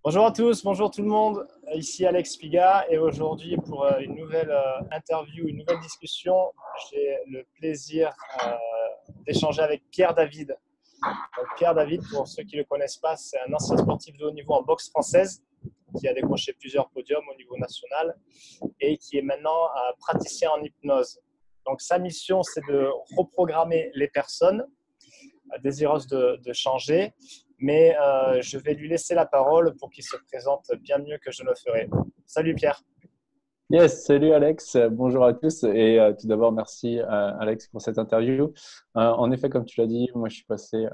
Bonjour à tous, bonjour tout le monde. Ici Alex Piga et aujourd'hui pour une nouvelle interview, une nouvelle discussion, j'ai le plaisir d'échanger avec Pierre David. Donc, Pierre David, pour ceux qui ne le connaissent pas, c'est un ancien sportif de haut niveau en boxe française qui a décroché plusieurs podiums au niveau national et qui est maintenant praticien en hypnose. Donc sa mission, c'est de reprogrammer les personnes désireuse de changer, mais je vais lui laisser la parole pour qu'il se présente bien mieux que je le ferai. Salut Pierre. Yes, salut Alex, bonjour à tous et tout d'abord merci Alex pour cette interview. En effet, comme tu l'as dit, moi je suis passé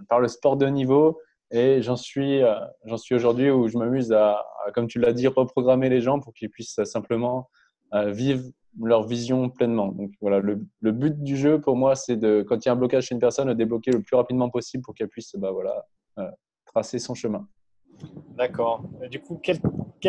par le sport de haut niveau et j'en suis aujourd'hui où je m'amuse comme tu l'as dit, reprogrammer les gens pour qu'ils puissent simplement vivre leur vision pleinement. Donc voilà, le but du jeu pour moi, c'est quand il y a un blocage chez une personne, de débloquer le plus rapidement possible pour qu'elle puisse euh, tracer son chemin. D'accord. Du coup, quel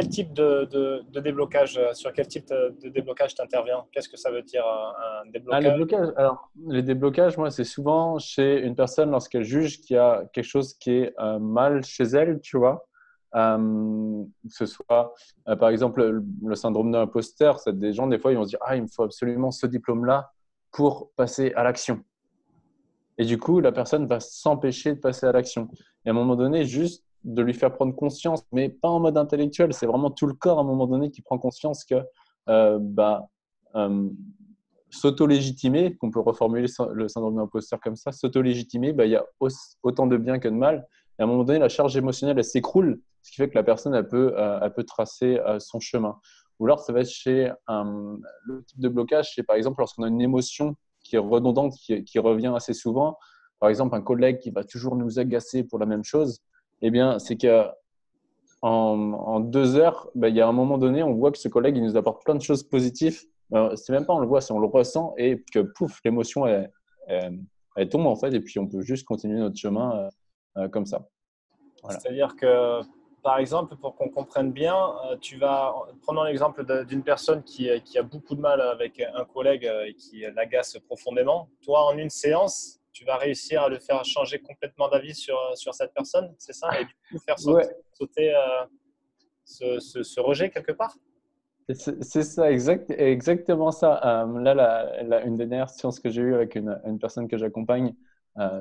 type de déblocage, sur quel type de déblocage t'interviens? Qu'est-ce que ça veut dire un Ah, les déblocage? blocages. Alors, les déblocages, moi, c'est souvent chez une personne lorsqu'elle juge qu'il y a quelque chose qui est mal chez elle, tu vois. Que ce soit, par exemple, le syndrome de l'imposteur, c'est des gens, des fois, ils vont se dire, ah, il me faut absolument ce diplôme-là pour passer à l'action. Et du coup, la personne va s'empêcher de passer à l'action. Et à un moment donné, juste de lui faire prendre conscience, mais pas en mode intellectuel, c'est vraiment tout le corps à un moment donné qui prend conscience que euh, bah, euh, s'auto-légitimer, qu'on peut reformuler le syndrome de l'imposteur comme ça, s'auto-légitimer, il y a autant de bien que de mal. Et à un moment donné, la charge émotionnelle, elle s'écroule, ce qui fait que la personne, elle peut tracer son chemin. Ou alors, ça va être chez le type de blocage, c'est par exemple lorsqu'on a une émotion qui est redondante, qui revient assez souvent. Par exemple, un collègue qui va toujours nous agacer pour la même chose, eh bien, c'est qu'en en 2 heures, il y a un moment donné, on voit que ce collègue, il nous apporte plein de choses positives. C'est même pas on le voit, c'est on le ressent et que pouf, l'émotion, elle tombe en fait, et puis on peut juste continuer notre chemin comme ça. Voilà. C'est-à-dire que, par exemple, pour qu'on comprenne bien, prenons l'exemple d'une personne qui a beaucoup de mal avec un collègue et qui l'agace profondément. Toi, en une séance, tu vas réussir à le faire changer complètement d'avis sur cette personne, c'est ça? Et du coup, faire Ouais, sauter ce rejet quelque part? c'est ça, exactement ça. Là, une des dernières séances que j'ai eues avec une personne que j'accompagne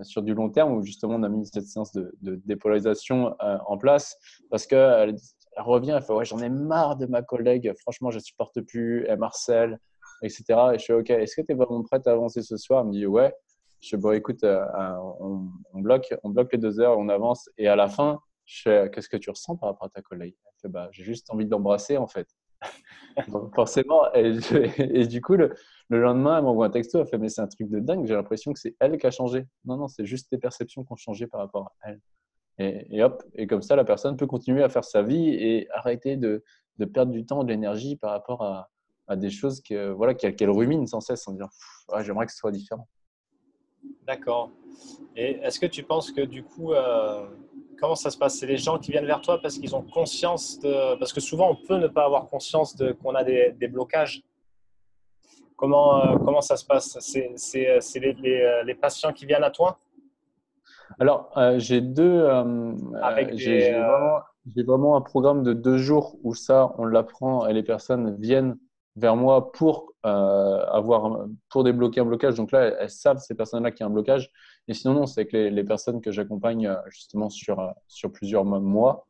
sur du long terme, où justement on a mis cette séance de dépolarisation en place, parce qu'elle elle revient, elle fait ouais, j'en ai marre de ma collègue, franchement, je ne supporte plus, elle harcèle, etc. Et je fais ok, est-ce que tu es vraiment prête à avancer ce soir? Elle me dit ouais. Je fais bon, écoute, on bloque les 2 heures, on avance, et à la fin, je fais qu'est-ce que tu ressens par rapport à ta collègue? Elle fait bah, j'ai juste envie de l'embrasser en fait. Donc, forcément, et du coup, le lendemain, elle m'envoie un texto, elle fait, mais c'est un truc de dingue, j'ai l'impression que c'est elle qui a changé. Non, non, c'est juste tes perceptions qui ont changé par rapport à elle. Et hop, et comme ça, la personne peut continuer à faire sa vie et arrêter de perdre du temps, de l'énergie par rapport à des choses voilà, qu'elle rumine sans cesse en disant, ah, j'aimerais que ce soit différent. D'accord. Et est-ce que tu penses que du coup, comment ça se passe? C'est les gens qui viennent vers toi parce qu'ils ont conscience de... Parce que souvent, on peut ne pas avoir conscience qu'on a des blocages. Comment ça se passe? C'est les patients qui viennent à toi Alors, avec j'ai vraiment un programme de 2 jours où ça, on l'apprend et les personnes viennent vers moi pour débloquer un blocage. Donc là, elles savent, ces personnes-là, qu'il y a un blocage. Et sinon, non, c'est que les personnes que j'accompagne justement sur plusieurs mois,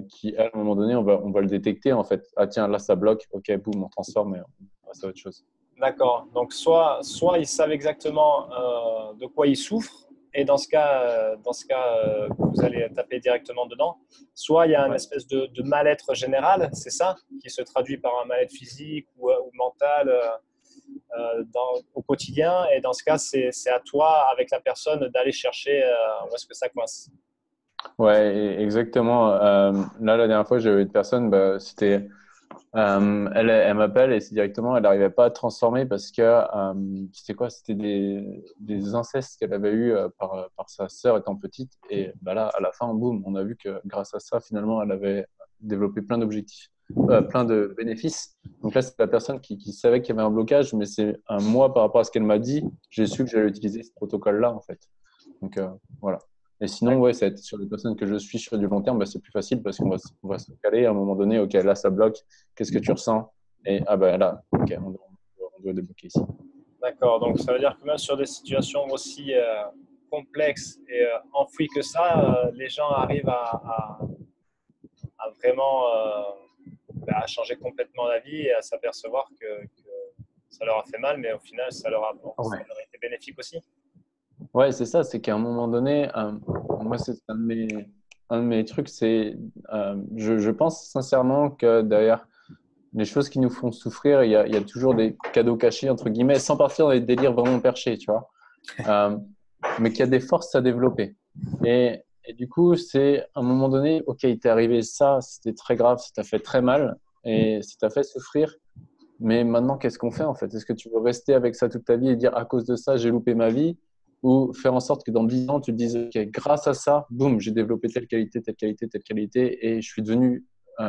qui, à un moment donné, on va le détecter en fait. Ah tiens, là, ça bloque. OK, boum, on transforme et on passe à autre chose. D'accord. Donc, soit ils savent exactement de quoi ils souffrent, et vous allez taper directement dedans. Soit il y a une Ouais. espèce de mal-être général, c'est ça, qui se traduit par un mal-être physique ou mental au quotidien. Et dans ce cas, c'est à toi, avec la personne, d'aller chercher où est-ce que ça coince. Ouais, exactement. Là, la dernière fois, j'ai eu une personne, elle m'appelle et c'est directement, elle n'arrivait pas à transformer parce que c'était quoi? C'était des incestes qu'elle avait eu par sa sœur étant petite. Et bah là, à la fin, boum, on a vu que grâce à ça, finalement, elle avait développé plein d'objectifs, plein de bénéfices. Donc là, c'est la personne qui savait qu'il y avait un blocage, mais c'est moi, par rapport à ce qu'elle m'a dit, j'ai su que j'allais utiliser ce protocole-là, en fait. Donc voilà. Et sinon, ouais, ça va être sur les personnes que je suis sur du long terme, bah, c'est plus facile parce on va se caler à un moment donné. OK, là, ça bloque. Qu'est-ce que tu ressens? Et ah ben là, OK, on doit débloquer ici. D'accord, donc ça veut dire que même sur des situations aussi complexes et enfouies que ça, les gens arrivent à vraiment à changer complètement la vie et à s'apercevoir que ça leur a fait mal, mais au final, ça Ouais. leur a été bénéfique aussi. Ouais, c'est ça, c'est qu'à un moment donné, moi, c'est un de mes trucs, je pense sincèrement que derrière les choses qui nous font souffrir, il y a toujours des cadeaux cachés, entre guillemets, sans partir dans des délires vraiment perchés, tu vois. Euh, mais qu'il y a des forces à développer. Et du coup, c'est à un moment donné, OK, il t'est arrivé ça, c'était très grave, ça t'a fait très mal et ça t'a fait souffrir. Mais maintenant, qu'est-ce qu'on fait en fait? Est-ce que tu veux rester avec ça toute ta vie et dire à cause de ça, j'ai loupé ma vie? Ou faire en sorte que dans 10 ans, tu te dises, OK, grâce à ça, boum, j'ai développé telle qualité, telle qualité, telle qualité et je suis devenu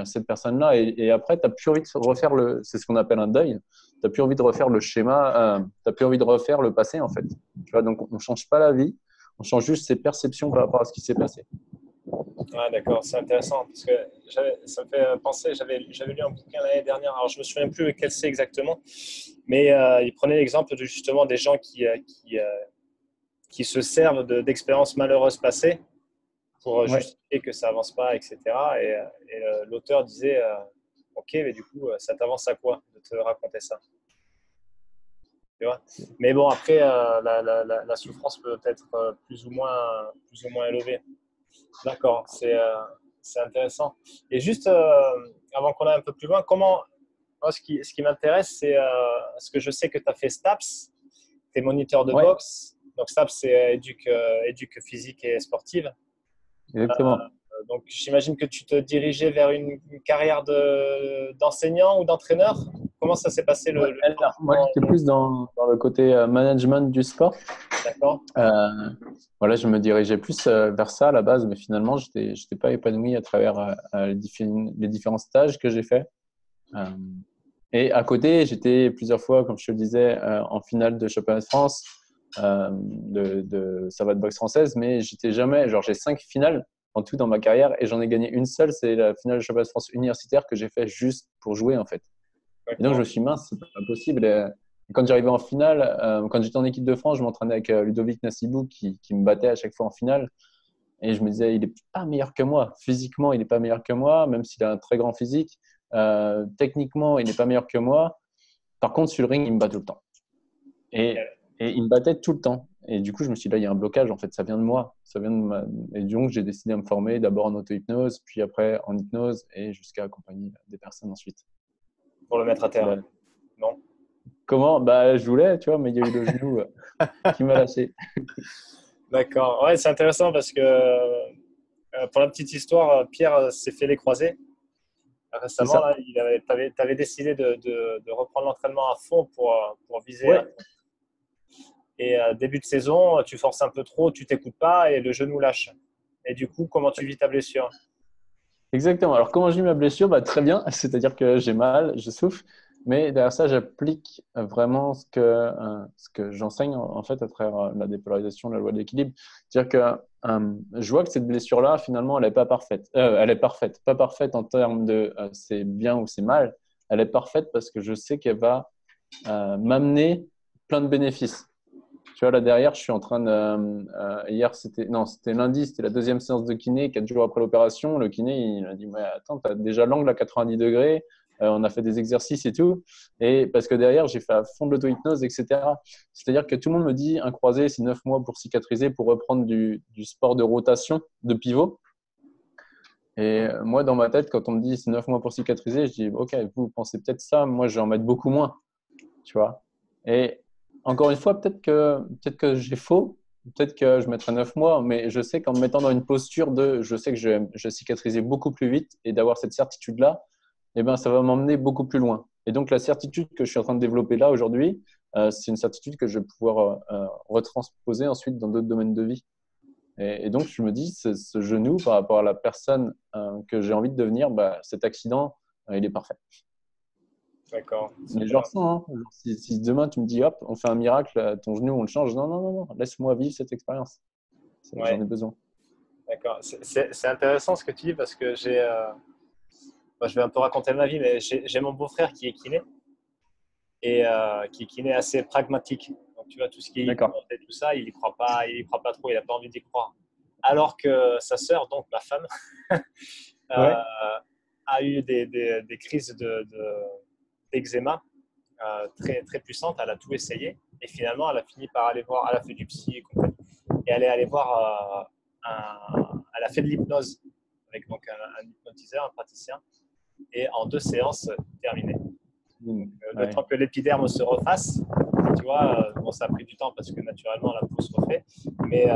cette personne-là. Et après, tu n'as plus envie de refaire c'est ce qu'on appelle un deuil. Tu n'as plus envie de refaire le schéma, tu n'as plus envie de refaire le passé en fait. Tu vois, donc on ne change pas la vie, on change juste ses perceptions par rapport à ce qui s'est passé. Ah, d'accord, c'est intéressant parce que ça me fait penser, j'avais lu un bouquin l'année dernière, alors je me souviens plus lequel c'est exactement, mais il prenait l'exemple justement des gens qui se servent d'expériences malheureuses passées pour Ouais. justifier que ça avance pas, etc. Et l'auteur disait, ok, mais du coup, ça t'avance à quoi de te raconter ça, tu vois. Mais bon, après, la souffrance peut être plus ou moins élevée. D'accord, c'est intéressant. Et juste avant qu'on aille un peu plus loin, moi, ce qui m'intéresse, c'est ce que je sais que tu as fait STAPS, tu es moniteur de Ouais, boxe. Donc STAPS, c'est éduque physique et sportive. exactement. Donc j'imagine que tu te dirigeais vers une carrière d'enseignant ou d'entraîneur. Comment ça s'est passé Ouais, le alors, moi, changement? j'étais plus dans le côté management du sport. D'accord. Euh, voilà, je me dirigeais plus vers ça à la base, mais finalement, j'étais pas épanoui à travers les différents stages que j'ai faits. Euh, et à côté, j'étais plusieurs fois, comme je te le disais, en finale de championnat de France, de savate boxe française, mais j'étais jamais, genre j'ai 5 finales en tout dans ma carrière et j'en ai gagné une seule, c'est la finale de championnat de France universitaire que j'ai fait juste pour jouer en fait. Et donc, je me D'accord. suis dit, mince, c'est pas possible. Et quand j'arrivais en finale, quand j'étais en équipe de France, je m'entraînais avec Ludovic Nassibou qui me battait à chaque fois en finale. Et je me disais, il n'est pas meilleur que moi. Physiquement, il n'est pas meilleur que moi, même s'il a un très grand physique. Techniquement, il n'est pas meilleur que moi. Par contre, sur le ring, il me bat tout le temps. Et, et il me battait tout le temps. Et du coup, je me suis dit, là, il y a un blocage. En fait, ça vient de moi. Ça vient de ma... Et donc, j'ai décidé de me former d'abord en auto-hypnose, puis après en hypnose, et jusqu'à accompagner des personnes ensuite. Pour le mettre à terre. Là, Non. comment? Bah, je voulais, tu vois, mais il y a eu le genou qui m'a lâché. D'accord. Ouais, c'est intéressant parce que pour la petite histoire, Pierre s'est fait les croisés C'est récemment. ça. Là, t'avais décidé de reprendre l'entraînement à fond pour viser Ouais, un. Et début de saison, tu forces un peu trop, tu t'écoutes pas et le genou lâche. Et du coup, comment tu vis ta blessure? exactement. Alors, comment j'ai eu ma blessure? Bah, très bien. C'est-à-dire que j'ai mal, je souffre. Mais derrière ça, j'applique vraiment ce que j'enseigne en fait à travers la dépolarisation, la loi de l'équilibre. C'est-à-dire que je vois que cette blessure-là, finalement, elle n'est pas parfaite. Elle est parfaite. Pas parfaite en termes de c'est bien ou c'est mal. Elle est parfaite parce que je sais qu'elle va m'amener plein de bénéfices. Tu vois, là derrière, je suis en train de. Hier, c'était lundi, c'était la deuxième séance de kiné, 4 jours après l'opération. Le kiné, il a dit, mais attends, tu as déjà l'angle à 90 degrés, on a fait des exercices et tout. Et parce que derrière, j'ai fait à fond de l'auto-hypnose, etc. C'est-à-dire que tout le monde me dit, un croisé, c'est 9 mois pour cicatriser, pour reprendre du sport de rotation, de pivot. Et moi, dans ma tête, quand on me dit c'est 9 mois pour cicatriser, je dis, OK, vous pensez peut-être ça, moi, je vais en mettre beaucoup moins, tu vois. Et encore une fois, peut-être que j'ai faux, peut-être que je mettrai 9 mois, mais je sais qu'en me mettant dans une posture je sais que je vais cicatriser beaucoup plus vite et d'avoir cette certitude-là, eh ben, ça va m'emmener beaucoup plus loin. Et donc, la certitude que je suis en train de développer là aujourd'hui, c'est une certitude que je vais pouvoir retransposer ensuite dans d'autres domaines de vie. Et donc, je me dis, ce genou, par rapport à la personne que j'ai envie de devenir, bah, cet accident, il est parfait. D'accord, Mais je super. ressens, hein. Genre, si demain tu me dis, hop, on fait un miracle, ton genou, on le change, non, non, non, non, laisse-moi vivre cette expérience. J'en Ouais. ai besoin. D'accord. C'est intéressant ce que tu dis parce que moi, je vais un peu raconter ma vie, mais j'ai mon beau-frère qui est kiné et qui est kiné assez pragmatique. Donc, tu vois, tout ce qui est D'accord. hypnose et tout ça, il y croit pas trop, il n'a pas envie d'y croire. Alors que sa sœur, donc ma femme, Ouais. a eu des crises d'eczéma très, très puissantes. Elle a tout essayé et finalement, elle a fini par aller voir, elle a fait du psy et compagnie. Et elle est allée voir elle a fait de l'hypnose avec donc un hypnotiseur, un praticien, et en 2 séances, terminé. Le Ouais. temps que l'épiderme se refasse, tu vois, bon, ça a pris du temps parce que naturellement la peau se refait, mais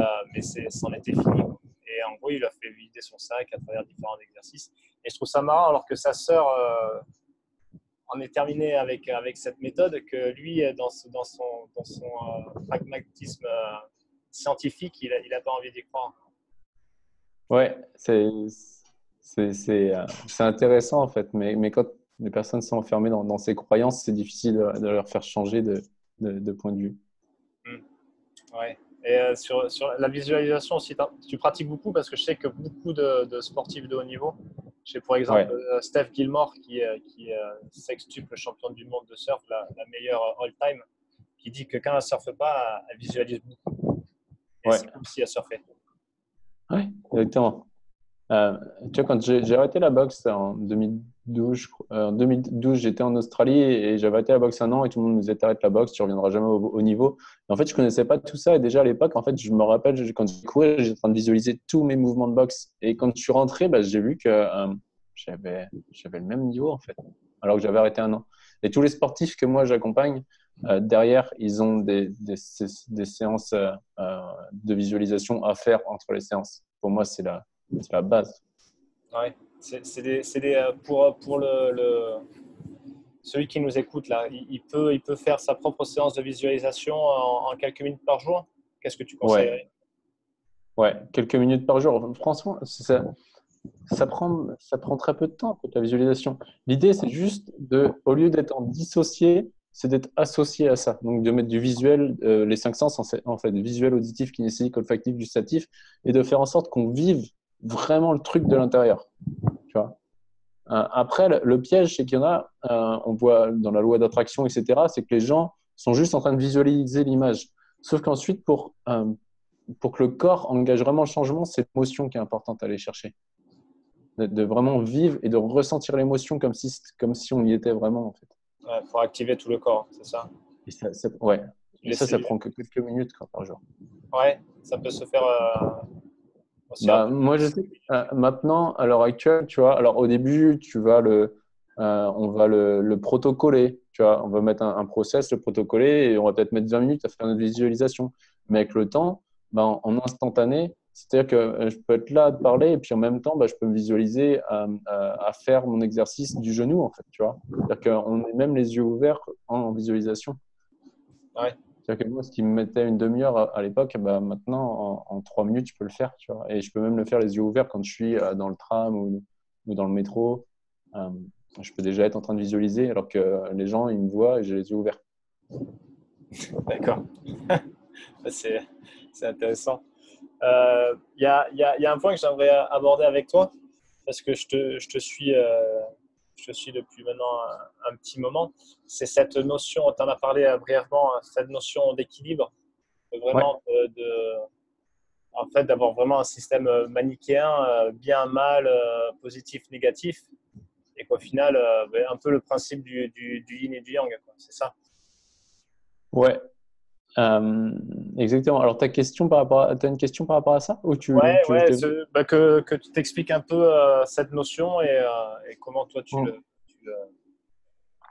c'en était fini. Et en gros, il a fait vider son sac à travers différents exercices. Et je trouve ça marrant, alors que sa sœur en est terminée avec cette méthode, que lui, dans son pragmatisme scientifique, il n'a pas envie d'y croire. Ouais, c'est intéressant en fait, mais quand les personnes sont enfermées dans ces croyances, c'est difficile de leur faire changer de point de vue. Mm. Ouais. Et sur la visualisation aussi, tu pratiques beaucoup parce que je sais que beaucoup de sportifs de haut niveau, je sais pour exemple Ouais, Steph Gilmore qui est sextuple champion du monde de surf, la meilleure all-time, qui dit que quand elle ne surfe pas, elle visualise beaucoup. Et ouais, c'est comme si elle surfait. ouais, exactement. Euh, Tu vois, quand j'ai arrêté la boxe en 2012, en 2012, j'étais en Australie et j'avais arrêté la boxe un an et tout le monde me disait t'arrêtes la boxe, tu reviendras jamais au niveau. Et en fait, je connaissais pas tout ça et déjà à l'époque, en fait, je me rappelle quand j'ai couru, j'étais en train de visualiser tous mes mouvements de boxe. Et quand je suis rentré, bah, j'ai vu que j'avais le même niveau en fait, alors que j'avais arrêté un an. Et tous les sportifs que moi j'accompagne, derrière, ils ont des séances de visualisation à faire entre les séances. Pour moi, c'est la base. Ouais. Pour celui qui nous écoute là, il peut faire sa propre séance de visualisation en quelques minutes par jour. Qu'est-ce que tu Ouais, conseillerais? ouais, quelques minutes par jour. Franchement, ça prend très peu de temps, en fait, la visualisation. L'idée, c'est juste au lieu d'être en dissocié, c'est d'être associé à ça. Donc, de mettre du visuel, les cinq sens, en fait, visuel, auditif, kinesthésique, olfactif, gustatif, et de faire en sorte qu'on vive vraiment le truc de l'intérieur. Tu vois. Après, le piège, c'est qu'il y en a, on voit dans la loi d'attraction, etc., c'est que les gens sont juste en train de visualiser l'image. Sauf qu'ensuite, pour que le corps engage vraiment le changement, c'est l'émotion qui est importante à aller chercher. De vraiment vivre et de ressentir l'émotion comme si on y était vraiment, en fait. Ouais, pour activer tout le corps, c'est ça. Et ouais. Et Les ça cellules. prend que quelques minutes quoi, par jour. Ouais, ça peut se faire aussi Bah, rapidement. moi, je sais que, maintenant, à l'heure actuelle, tu vois, alors au début, on va le protocoler, tu vois, on va mettre un process, le protocoler, et on va peut-être mettre 20 minutes à faire notre visualisation. Mais avec le temps, bah, en instantané, c'est-à-dire que je peux être là à te parler, et puis en même temps, bah, je peux me visualiser à faire mon exercice du genou, en fait, tu vois. C'est-à-dire qu'on est même les yeux ouverts en visualisation. Ouais, C'est-à-dire que moi, ce qui me mettait une demi-heure à l'époque, bah, maintenant, en 3 minutes, je peux le faire, tu vois. Et je peux même le faire les yeux ouverts quand je suis dans le tram ou dans le métro. Euh, je peux déjà être en train de visualiser alors que les gens, ils me voient et j'ai les yeux ouverts. d'accord. C'est c'est intéressant. Il y a un point que j'aimerais aborder avec toi, parce que je te suis depuis maintenant un petit moment. C'est cette notion, tu en as parlé brièvement, cette notion d'équilibre, Ouais, vraiment en fait, d'avoir vraiment un système manichéen, bien, mal, positif, négatif, et qu'au final, un peu le principe du yin et du yang, quoi. C'est ça. ouais, exactement. Alors, t'as une question par rapport à ça ou Ouais, tu veux que je ouais, te... que tu t'expliques un peu cette notion et comment toi Hmm.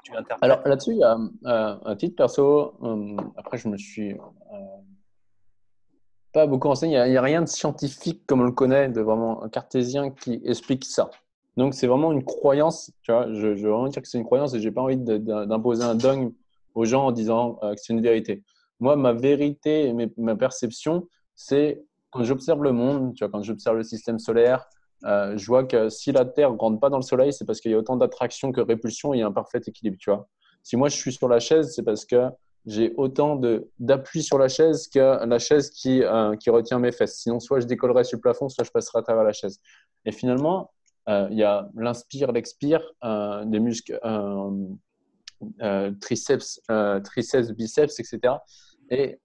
tu l'interprètes. Alors, là-dessus, il y a un titre perso. Après, je me suis pas beaucoup renseigné. Il y a rien de scientifique comme on le connaît, de vraiment un cartésien qui explique ça. Donc, c'est vraiment une croyance. Tu vois, je veux vraiment dire que c'est une croyance et j'ai pas envie d'imposer un dogme aux gens en disant que c'est une vérité. Moi, ma vérité et ma perception, c'est quand j'observe le monde, tu vois, quand j'observe le système solaire, je vois que si la Terre ne rentre pas dans le Soleil, c'est parce qu'il y a autant d'attraction que répulsion et il y a un parfait équilibre. Tu vois. Si moi, je suis sur la chaise, c'est parce que j'ai autant d'appui sur la chaise que la chaise qui retient mes fesses. Sinon, soit je décollerai sur le plafond, soit je passerai à travers la chaise. Et finalement, il y a l'inspire, l'expire, des muscles triceps, biceps, etc. Et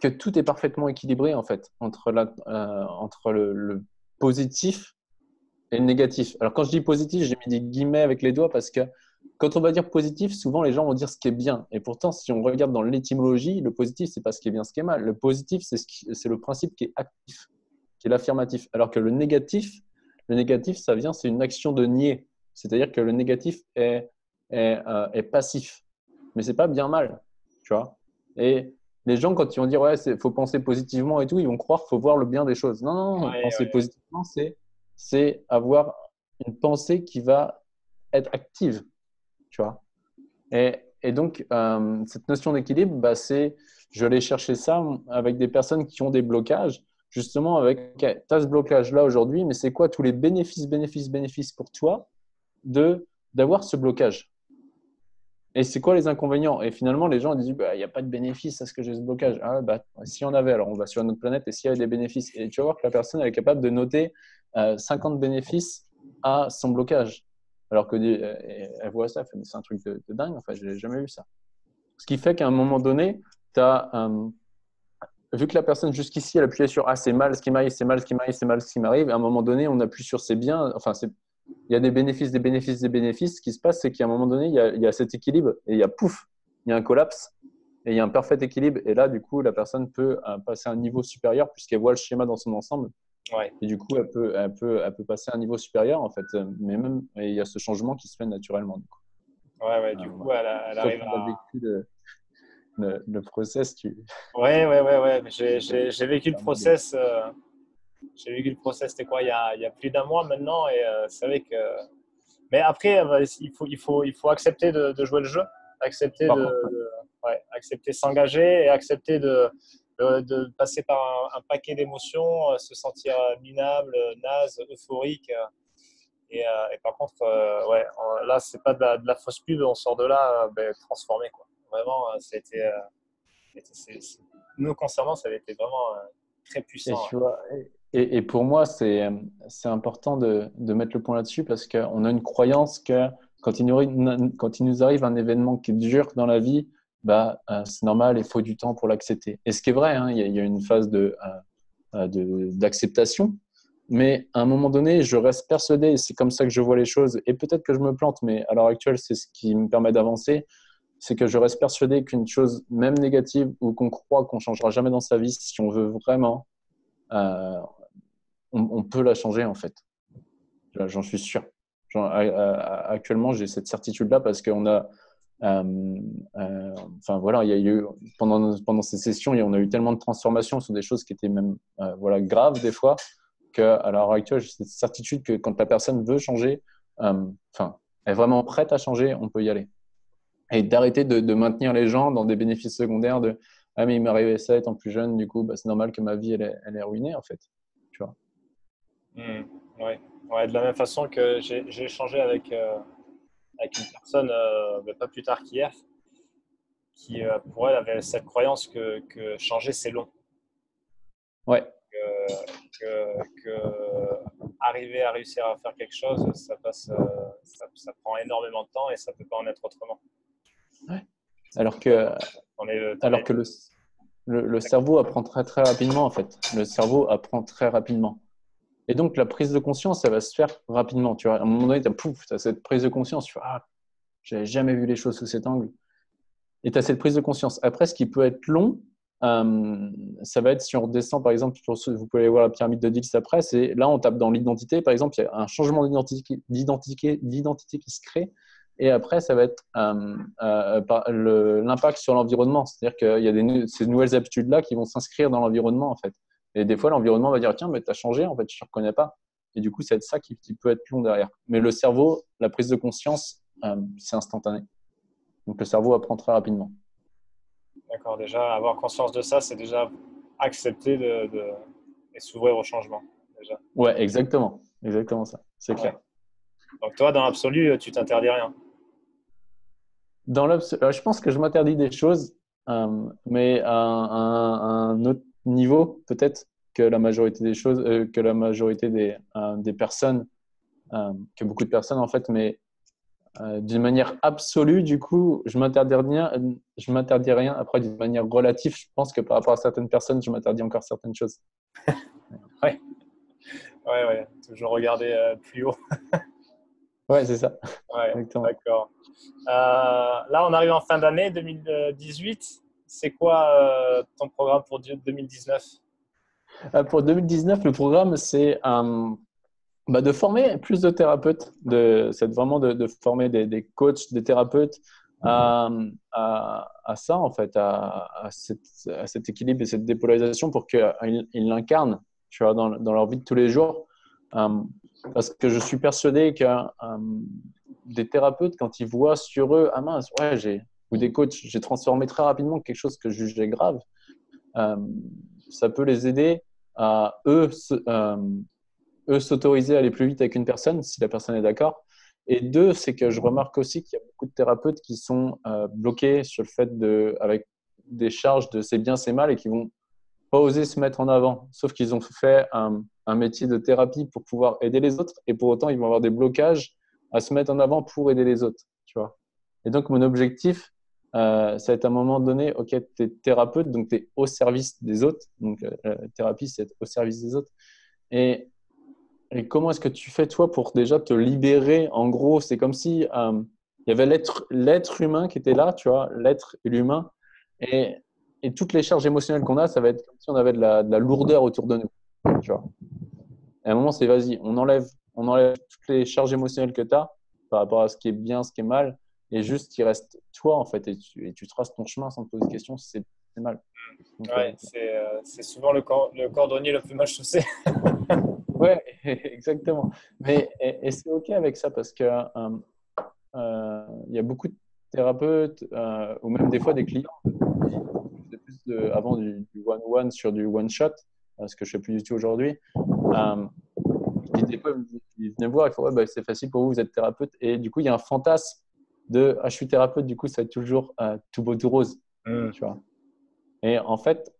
que tout est parfaitement équilibré en fait entre le positif et le négatif. Alors quand je dis positif, j'ai mis des guillemets avec les doigts parce que quand on va dire positif, souvent les gens vont dire ce qui est bien. Et pourtant, si on regarde dans l'étymologie, le positif, c'est pas ce qui est bien, ce qui est mal. Le positif, c'est le principe qui est actif, qui est l'affirmatif. Alors que le négatif, ça vient, c'est une action de nier. C'est-à-dire que le négatif est passif. Mais c'est pas bien mal, tu vois. Et les gens, quand ils vont dire, ouais, faut penser positivement et tout, ils vont croire qu'il faut voir le bien des choses. Non, non, non. Ouais, Penser ouais. positivement, c'est avoir une pensée qui va être active, tu vois. Et donc, cette notion d'équilibre, bah, je vais aller chercher ça avec des personnes qui ont des blocages, justement avec, OK, tu as ce blocage-là aujourd'hui, mais c'est quoi tous les bénéfices pour toi d'avoir ce blocage? Et c'est quoi les inconvénients? Et finalement, les gens disent, bah, il n'y a pas de bénéfice à ce que j'ai ce blocage. Ah, bah, si on avait, alors on va sur notre planète et s'il y avait des bénéfices. Et tu vas voir que la personne elle est capable de noter 50 bénéfices à son blocage. Alors que elle voit ça, elle fait, mais c'est un truc de dingue, enfin, je n'ai jamais vu ça. Ce qui fait qu'à un moment donné, vu que la personne jusqu'ici, elle appuyait sur ah, c'est mal ce qui m'arrive, c'est mal ce qui m'arrive, c'est mal ce qui m'arrive, à un moment donné, on appuie sur c'est bien, enfin, il y a des bénéfices, des bénéfices, des bénéfices. Ce qui se passe, c'est qu'à un moment donné, il y a cet équilibre et il y a pouf, il y a un collapse et il y a un parfait équilibre. Et là, du coup, la personne peut passer à un niveau supérieur puisqu'elle voit le schéma dans son ensemble. Ouais. Et du coup, elle peut passer à un niveau supérieur, en fait. Mais même, et il y a ce changement qui se fait naturellement. Du coup. Ouais, ouais, du coup, Voilà. elle Toi arrive qui as à. vécu le process, Ouais, ouais, ouais, ouais. J'ai vécu le permets de. process. J'ai vécu le process, c'était quoi, il y a plus d'un mois maintenant, et c'est vrai que. Mais après, il faut accepter de jouer le jeu, accepter Par contre, ouais, accepter de s'engager et accepter de passer par un paquet d'émotions, se sentir minable, naze, euphorique. Et par contre, ouais, là, c'est pas de la fausse pub, on sort de là ben, transformé, quoi. Vraiment, c'était. Nous concernant, ça a été vraiment très et puissant. tu vois, et pour moi, c'est important de mettre le point là-dessus parce qu'on a une croyance que quand il nous arrive un événement qui est dur dans la vie, bah, c'est normal, il faut du temps pour l'accepter. Et ce qui est vrai, hein, il y a une phase d'acceptation, mais à un moment donné, je reste persuadé, et c'est comme ça que je vois les choses, et peut-être que je me plante, mais à l'heure actuelle, c'est ce qui me permet d'avancer, c'est que je reste persuadé qu'une chose, même négative, ou qu'on croit qu'on changera jamais dans sa vie, si on veut vraiment euh, on peut la changer en fait. J'en suis sûr. Actuellement, j'ai cette certitude-là parce qu'on a, enfin voilà, il y a eu pendant ces sessions, on a eu tellement de transformations sur des choses qui étaient même voilà graves des fois qu'à l'heure actuelle, j'ai cette certitude que quand la personne veut changer, enfin, est vraiment prête à changer, on peut y aller. Et d'arrêter de maintenir les gens dans des bénéfices secondaires de ah mais il m'est arrivé ça étant plus jeune, du coup bah, c'est normal que ma vie elle est ruinée en fait. Tu vois. Hmm, ouais. Ouais, de la même façon que j'ai échangé avec une personne ben, pas plus tard qu'hier, qui pour elle avait cette croyance que changer c'est long, Ouais, que arriver à réussir à faire quelque chose, ça prend énormément de temps et ça peut pas en être autrement. ouais. Alors que, T'en es. le cerveau apprend très très rapidement en fait. Le cerveau apprend très rapidement. Et donc la prise de conscience, ça va se faire rapidement. Tu vois, à un moment donné, tu as cette prise de conscience. Tu vois, ah, j'avais jamais vu les choses sous cet angle. Et tu as cette prise de conscience. Après, ce qui peut être long, ça va être si on redescend, par exemple, vous pouvez aller voir la pyramide de Dix après, c'est là, on tape dans l'identité, par exemple, il y a un changement d'identité qui se crée. Et après, ça va être l'impact sur l'environnement. C'est-à-dire qu'il y a ces nouvelles habitudes-là qui vont s'inscrire dans l'environnement, en fait. Et des fois, l'environnement va dire, tiens, mais tu as changé, en fait, je ne te reconnais pas. Et du coup, c'est ça qui peut être long derrière. Mais le cerveau, la prise de conscience, c'est instantané. Donc, le cerveau apprend très rapidement. D'accord, déjà avoir conscience de ça, c'est déjà accepter et s'ouvrir au changement. Déjà. Ouais, exactement. Exactement ça. C'est Ouais. clair. Donc toi, dans l'absolu, tu t'interdis rien. Je pense que je m'interdis des choses, mais à un autre niveau, peut-être, que la majorité des choses, que la majorité des personnes, que beaucoup de personnes, en fait, mais d'une manière absolue, du coup, je m'interdis rien. Après, d'une manière relative, je pense que par rapport à certaines personnes, je m'interdis encore certaines choses. Ouais, ouais. Toujours regarder plus haut. Ouais, c'est ça. Ouais, Exactement. d'accord. Là, on arrive en fin d'année 2018. C'est quoi ton programme pour 2019? Pour 2019, le programme, c'est de former plus de thérapeutes. C'est vraiment de former des coachs, des thérapeutes à ça, en fait, à cet équilibre et cette dépolarisation pour qu'ils l'incarnent, tu vois, dans leur vie de tous les jours. Parce que je suis persuadé que des thérapeutes, quand ils voient sur eux, ah mince, ouais, ou des coachs, j'ai transformé très rapidement quelque chose que je jugeais grave, euh, ça peut les aider à eux s'autoriser à aller plus vite avec une personne, si la personne est d'accord. Et deux, c'est que je remarque aussi qu'il y a beaucoup de thérapeutes qui sont bloqués sur le fait avec des charges de c'est bien, c'est mal et qui vont pas oser se mettre en avant. Sauf qu'ils ont fait un métier de thérapie pour pouvoir aider les autres et pour autant, ils vont avoir des blocages à se mettre en avant pour aider les autres, tu vois. Et donc, mon objectif, ça va être à un moment donné, OK, tu es thérapeute, donc tu es au service des autres. Donc, thérapie, c'est être au service des autres. Et comment est-ce que tu fais, toi, pour déjà te libérer? En gros, c'est comme si il y avait l'être humain qui était là, tu vois, l'être et l'humain. Et, et toutes les charges émotionnelles qu'on a, ça va être comme si on avait de la lourdeur autour de nous, tu vois. Et à un moment, c'est vas-y, on enlève toutes les charges émotionnelles que tu as par rapport à ce qui est bien, ce qui est mal. Et juste, il reste toi, en fait, et tu traces ton chemin sans te poser de questions si c'est mal. Donc, Ouais, c'est souvent le cordonnier le plus mal chaussé. ouais, exactement. Mais et c'est OK avec ça parce que il y a beaucoup de thérapeutes ou même des fois des clients qui faisaient plus avant du one-one sur du one-shot, ce que je ne fais plus du tout aujourd'hui. Des fois, ils venaient voir, ils font ouais, bah, c'est facile pour vous, vous êtes thérapeute. Et du coup, il y a un fantasme de je suis thérapeute, du coup, ça va être toujours tout beau, tout rose. Tu vois. Et en fait,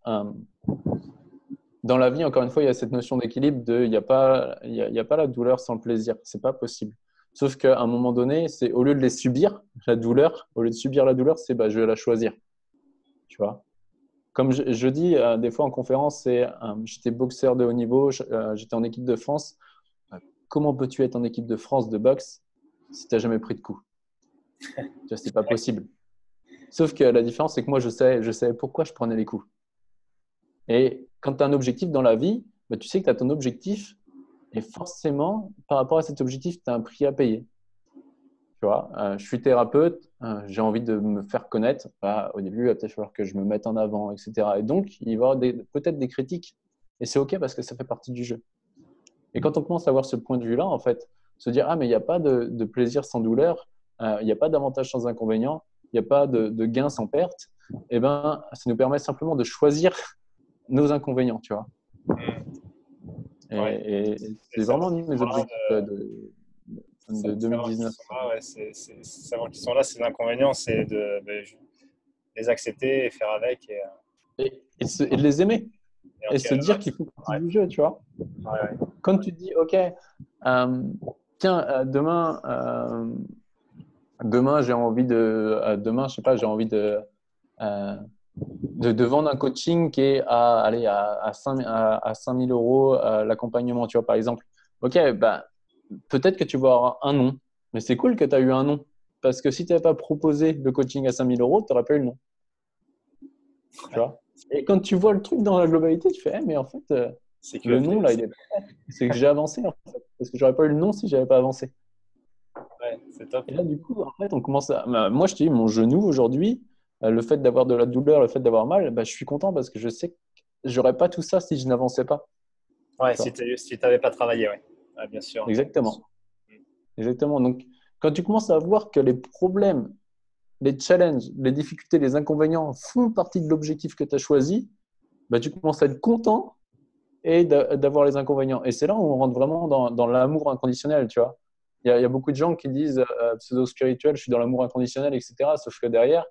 dans la vie, encore une fois, il y a cette notion d'équilibre il n'y a pas, y a pas la douleur sans le plaisir. C'est pas possible. Sauf qu'à un moment donné, c'est au lieu de les subir, la douleur, au lieu de subir la douleur, c'est je vais la choisir. Tu vois. Comme je dis des fois en conférence, j'étais boxeur de haut niveau, j'étais en équipe de France. Comment peux-tu être en équipe de France de boxe si tu n'as jamais pris de coups? Tu vois, c'est pas possible. Sauf que la différence, c'est que moi, je savais pourquoi je prenais les coups. Et quand tu as un objectif dans la vie, tu sais que tu as ton objectif et forcément, par rapport à cet objectif, tu as un prix à payer. Tu vois, je suis thérapeute, j'ai envie de me faire connaître. Au début, il va peut-être falloir que je me mette en avant, etc. Et donc, il va y avoir peut-être des critiques. Et c'est OK parce que ça fait partie du jeu. Et quand on commence à avoir ce point de vue-là, en fait, se dire, ah, mais il n'y a pas de plaisir sans douleur, il n'y a pas d'avantage sans inconvénient, il n'y a pas de gain sans perte, eh ben, ça nous permet simplement de choisir nos inconvénients, tu vois. Ouais. Et Les c'est vraiment un de mes objectifs de savoir qu'ils 2019. sont là, ouais, savoir qu'ils sont là, c'est l'inconvénient, c'est de les accepter et faire avec Et de les aimer. et en Et se tirer le dire max. qu'il faut partie Ouais. du jeu, tu vois. Ouais. Quand tu te dis, OK, tiens, demain j'ai envie demain, je sais pas, j'ai envie euh, de vendre un coaching qui est à 5 000 euros l'accompagnement, tu vois, par exemple. OK, peut-être que tu vas avoir un nom, mais c'est cool que tu as eu un nom. Parce que si tu n'avais pas proposé le coaching à 5 000 euros, tu n'aurais pas eu le nom. Tu vois. Et quand tu vois le truc dans la globalité, tu fais, mais en fait, C'est que le nom, là, il est parfait. C'est que j'ai avancé, en fait. Parce que j'aurais pas eu le nom si j'avais pas avancé. ouais, c'est top. Et là, du coup, en fait, on commence à. Moi, je te dis, mon genou aujourd'hui, le fait d'avoir de la douleur, le fait d'avoir mal, je suis content parce que je sais que j'aurais pas tout ça si je n'avançais pas. Ouais, Tu vois. si tu n'avais pas travaillé, ouais. Ouais, bien sûr. Exactement. Exactement. Donc, quand tu commences à voir que les problèmes, les challenges, les difficultés, les inconvénients font partie de l'objectif que tu as choisi, tu commences à être content et d'avoir les inconvénients. Et c'est là où on rentre vraiment dans l'amour inconditionnel, tu vois. Il y a beaucoup de gens qui disent pseudo-spirituel, je suis dans l'amour inconditionnel, etc. Sauf que derrière,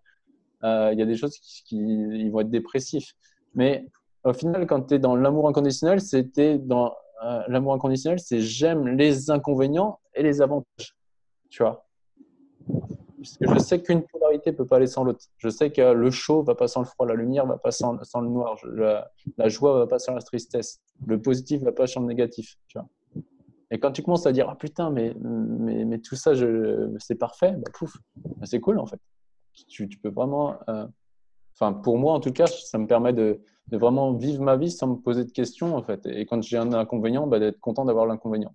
il y a des choses ils vont être dépressifs. Mais au final, quand tu es dans l'amour inconditionnel, l'amour inconditionnel, c'est j'aime les inconvénients et les avantages. Tu vois? Parce que je sais qu'une polarité ne peut pas aller sans l'autre. Je sais que le chaud ne va pas sans le froid, la lumière ne va pas sans le noir, la joie ne va pas sans la tristesse, le positif ne va pas sans le négatif. Tu vois? Et quand tu commences à dire ah putain, mais tout ça, c'est parfait, bah, pouf, bah, c'est cool en fait. Tu peux vraiment. Enfin, pour moi en tout cas, ça me permet de vraiment vivre ma vie sans me poser de questions en fait. Et quand j'ai un inconvénient, bah, d'être content d'avoir l'inconvénient.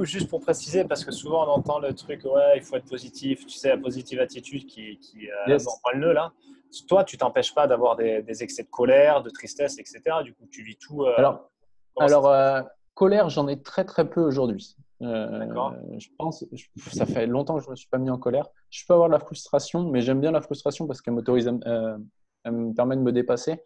Juste pour préciser, parce que souvent on entend le truc, ouais, il faut être positif, tu sais, la positive attitude qui Yes. prend le nœud là. Toi, tu t'empêches pas d'avoir des excès de colère, de tristesse, etc. Du coup, tu vis tout. Alors, Comment ça alors se passe? colère, j'en ai très très peu aujourd'hui. D'accord. Je pense, ça fait longtemps que je ne me suis pas mis en colère. Je peux avoir de la frustration, mais j'aime bien la frustration parce qu'elle m'autorise, elle me permet de me dépasser.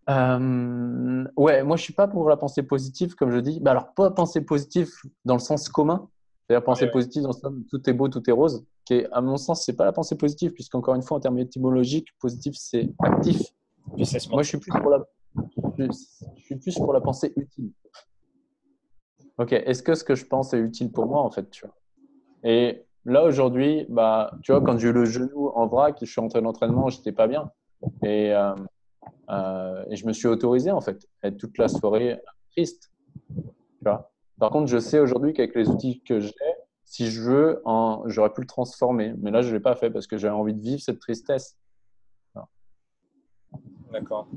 Ouais, moi je suis pas pour la pensée positive, comme je dis. Bah alors, pas pensée positive dans le sens commun, c'est-à-dire Oui, pensée oui. positive dans le sens tout est beau, tout est rose, qui est, à mon sens, c'est pas la pensée positive, puisqu'encore une fois, en termes étymologiques, positif c'est actif. Puis c'est se Moi, je mentir. suis plus pour la, je suis plus pour la pensée utile. Ok, est-ce que ce que je pense est utile pour moi, en fait, tu vois? Et là, aujourd'hui, bah, tu vois, quand j'ai eu le genou en vrac, je suis rentré d'entraînement, j'étais pas bien. Et, et je me suis autorisé, en fait, à être toute la soirée triste. Tu vois. Par contre, je sais aujourd'hui qu'avec les outils que j'ai, si je veux, j'aurais pu le transformer. Mais là, je ne l'ai pas fait parce que j'avais envie de vivre cette tristesse. Voilà. D'accord.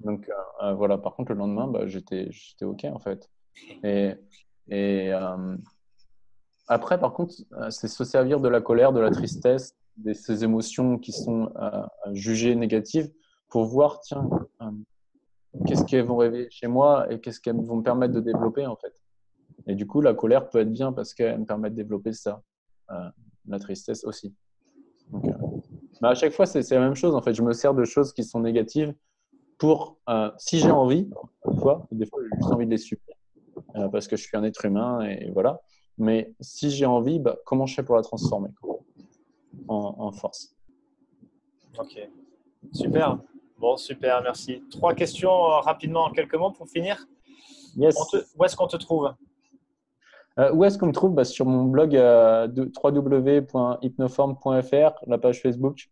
Donc, voilà. Par contre, le lendemain, bah, j'étais OK, en fait. Et, et après, par contre, c'est se servir de la colère, de la tristesse, de ces émotions qui sont jugées négatives pour voir, tiens, qu'est-ce qu'elles vont réveiller chez moi et qu'est-ce qu'elles vont me permettre de développer, en fait. Et du coup, la colère peut être bien parce qu'elle me permet de développer ça. La tristesse aussi. Donc, bah, à chaque fois, c'est la même chose. En fait, je me sers de choses qui sont négatives pour, si j'ai envie, une fois, des fois, j'ai juste envie de les subir parce que je suis un être humain et voilà. Mais si j'ai envie, bah, comment je fais pour la transformer en force? Ok. Super. Bon, super, merci. Trois questions rapidement en quelques mots pour finir. Yes. Où est-ce qu'on te trouve? Où est-ce qu'on me trouve? Bah, sur mon blog www.hypnoform.fr, la page Facebook.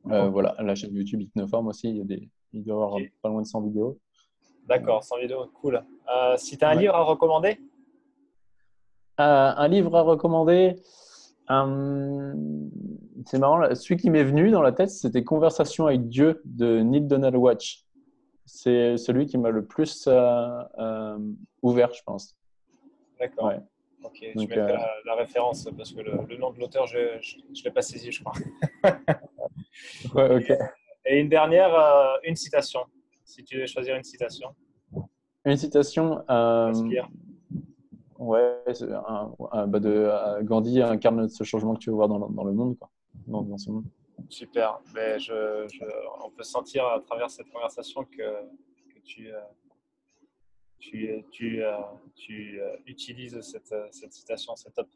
Ok. Voilà, la chaîne YouTube Hypnoform aussi. Il doit y avoir Ok. pas loin de 100 vidéos. D'accord, sans vidéo, cool. Si tu as un Ouais. livre à recommander? Un livre à recommander. euh, c'est marrant, celui qui m'est venu dans la tête, c'était Conversation avec Dieu de Neil Donald Watch. C'est celui qui m'a le plus ouvert, je pense. D'accord. Ouais. Ok, je Donc, mettrai la référence parce que le nom de l'auteur, je ne l'ai pas saisi, je crois. ouais, ok. Et une dernière, une citation. Si tu veux choisir une citation, Une citation. t'inspire. Ouais, bah Gandhi incarne ce changement que tu veux voir dans le monde, quoi. Dans ce monde. Super. Mais on peut sentir à travers cette conversation que tu utilises cette citation. C'est top.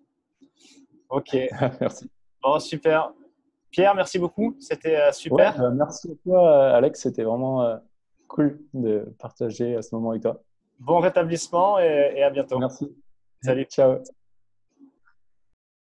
Ok. Merci. Bon, super. Pierre, merci beaucoup. C'était Ouais, super. merci à toi, Alex. C'était vraiment cool de partager ce moment avec toi. Bon rétablissement et à bientôt. Merci. Salut. Ciao.